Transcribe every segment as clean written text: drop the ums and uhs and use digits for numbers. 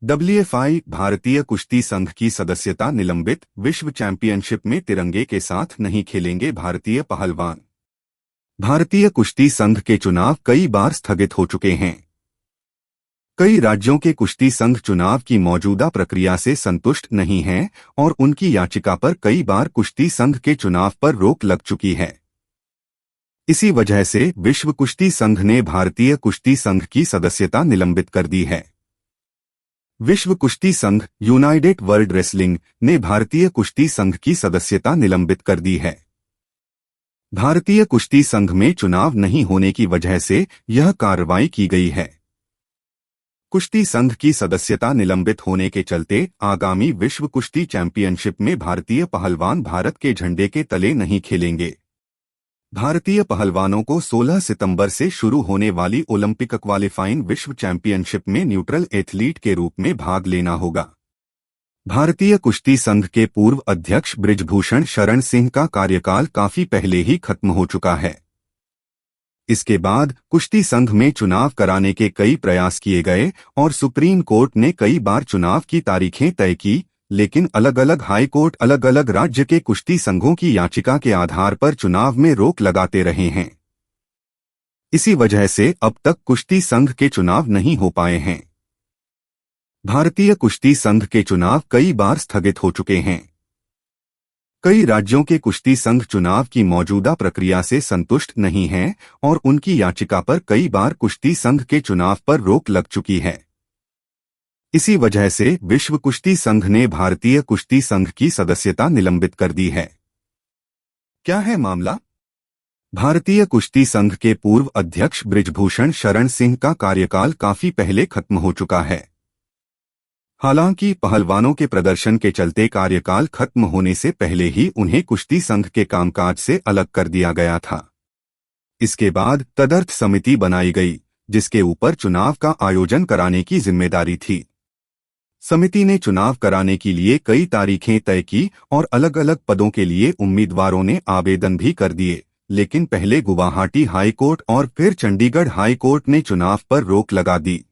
WFI भारतीय कुश्ती संघ की सदस्यता निलंबित। विश्व चैंपियनशिप में तिरंगे के साथ नहीं खेलेंगे भारतीय पहलवान। भारतीय कुश्ती संघ के चुनाव कई बार स्थगित हो चुके हैं। कई राज्यों के कुश्ती संघ चुनाव की मौजूदा प्रक्रिया से संतुष्ट नहीं हैं और उनकी याचिका पर कई बार कुश्ती संघ के चुनाव पर रोक लग चुकी है। इसी वजह से विश्व कुश्ती संघ ने भारतीय कुश्ती संघ की सदस्यता निलंबित कर दी है। विश्व कुश्ती संघ यूनाइटेड वर्ल्ड रेसलिंग ने भारतीय कुश्ती संघ की सदस्यता निलंबित कर दी है। भारतीय कुश्ती संघ में चुनाव नहीं होने की वजह से यह कार्रवाई की गई है। कुश्ती संघ की सदस्यता निलंबित होने के चलते आगामी विश्व कुश्ती चैंपियनशिप में भारतीय पहलवान भारत के झंडे के तले नहीं खेलेंगे। भारतीय पहलवानों को 16 सितंबर से शुरू होने वाली ओलंपिक क्वालिफाइंग विश्व चैंपियनशिप में न्यूट्रल एथलीट के रूप में भाग लेना होगा। भारतीय कुश्ती संघ के पूर्व अध्यक्ष बृजभूषण शरण सिंह का कार्यकाल काफी पहले ही खत्म हो चुका है। इसके बाद कुश्ती संघ में चुनाव कराने के कई प्रयास किए गए और सुप्रीम कोर्ट ने कई बार चुनाव की तारीखें तय की, लेकिन अलग अलग हाई कोर्ट अलग अलग राज्य के कुश्ती संघों की याचिका के आधार पर चुनाव में रोक लगाते रहे हैं। इसी वजह से अब तक कुश्ती संघ के चुनाव नहीं हो पाए हैं। भारतीय कुश्ती संघ के चुनाव कई बार स्थगित हो चुके हैं। कई राज्यों के कुश्ती संघ चुनाव की मौजूदा प्रक्रिया से संतुष्ट नहीं हैं और उनकी याचिका पर कई बार कुश्ती संघ के चुनाव पर रोक लग चुकी है। इसी वजह से विश्व कुश्ती संघ ने भारतीय कुश्ती संघ की सदस्यता निलंबित कर दी है। क्या है मामला? भारतीय कुश्ती संघ के पूर्व अध्यक्ष बृजभूषण शरण सिंह का कार्यकाल काफी पहले खत्म हो चुका है। हालांकि पहलवानों के प्रदर्शन के चलते कार्यकाल खत्म होने से पहले ही उन्हें कुश्ती संघ के कामकाज से अलग कर दिया गया था। इसके बाद तदर्थ समिति बनाई गई, जिसके ऊपर चुनाव का आयोजन कराने की जिम्मेदारी थी। समिति ने चुनाव कराने के लिए कई तारीखें तय की और अलग अलग पदों के लिए उम्मीदवारों ने आवेदन भी कर दिए, लेकिन पहले गुवाहाटी हाई कोर्ट और फिर चंडीगढ़ हाई कोर्ट ने चुनाव पर रोक लगा दी।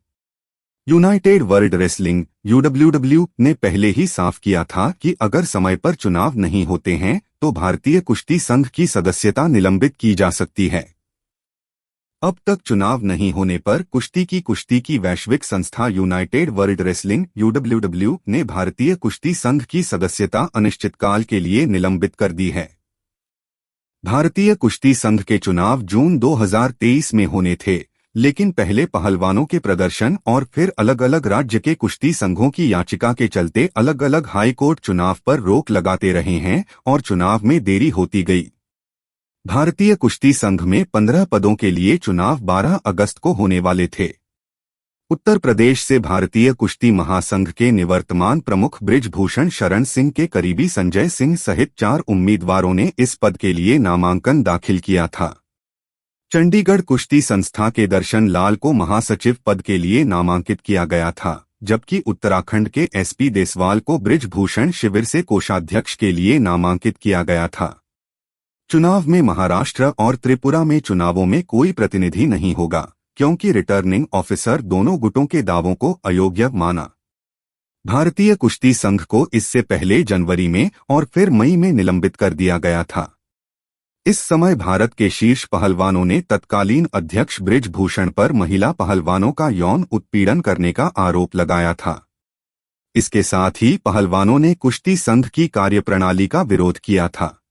यूनाइटेड वर्ल्ड रेसलिंग (यूडब्ल्यूडब्ल्यू) ने पहले ही साफ किया था कि अगर समय पर चुनाव नहीं होते हैं तो भारतीय कुश्ती संघ की सदस्यता निलंबित की जा सकती है। अब तक चुनाव नहीं होने पर कुश्ती की वैश्विक संस्था यूनाइटेड वर्ल्ड रेसलिंग (यूडब्ल्यूडब्ल्यू) ने भारतीय कुश्ती संघ की सदस्यता अनिश्चितकाल के लिए निलंबित कर दी है। भारतीय कुश्ती संघ के चुनाव जून 2023 में होने थे, लेकिन पहले पहलवानों के प्रदर्शन और फिर अलग अलग राज्य के कुश्ती संघों की याचिका के चलते अलग अलग हाई कोर्ट चुनाव पर रोक लगाते रहे हैं और चुनाव में देरी होती गई। भारतीय कुश्ती संघ में 15 पदों के लिए चुनाव 12 अगस्त को होने वाले थे। उत्तर प्रदेश से भारतीय कुश्ती महासंघ के निवर्तमान प्रमुख बृजभूषण शरण सिंह के करीबी संजय सिंह सहित 4 उम्मीदवारों ने इस पद के लिए नामांकन दाखिल किया था। चंडीगढ़ कुश्ती संस्था के दर्शन लाल को महासचिव पद के लिए नामांकित किया गया था, जबकि उत्तराखंड के एसपी देसवाल को बृजभूषण शिविर से कोषाध्यक्ष के लिए नामांकित किया गया था। चुनाव में महाराष्ट्र और त्रिपुरा में चुनावों में कोई प्रतिनिधि नहीं होगा, क्योंकि रिटर्निंग ऑफिसर दोनों गुटों के दावों को अयोग्य माना। भारतीय कुश्ती संघ को इससे पहले जनवरी में और फिर मई में निलंबित कर दिया गया था। इस समय भारत के शीर्ष पहलवानों ने तत्कालीन अध्यक्ष बृजभूषण पर महिला पहलवानों का यौन उत्पीड़न करने का आरोप लगाया था। इसके साथ ही पहलवानों ने कुश्ती संघ की कार्यप्रणाली का विरोध किया था।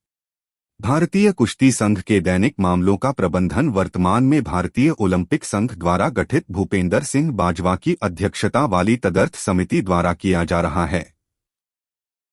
भारतीय कुश्ती संघ के दैनिक मामलों का प्रबंधन वर्तमान में भारतीय ओलंपिक संघ द्वारा गठित भूपेंद्र सिंह बाजवा की अध्यक्षता वाली तदर्थ समिति द्वारा किया जा रहा है।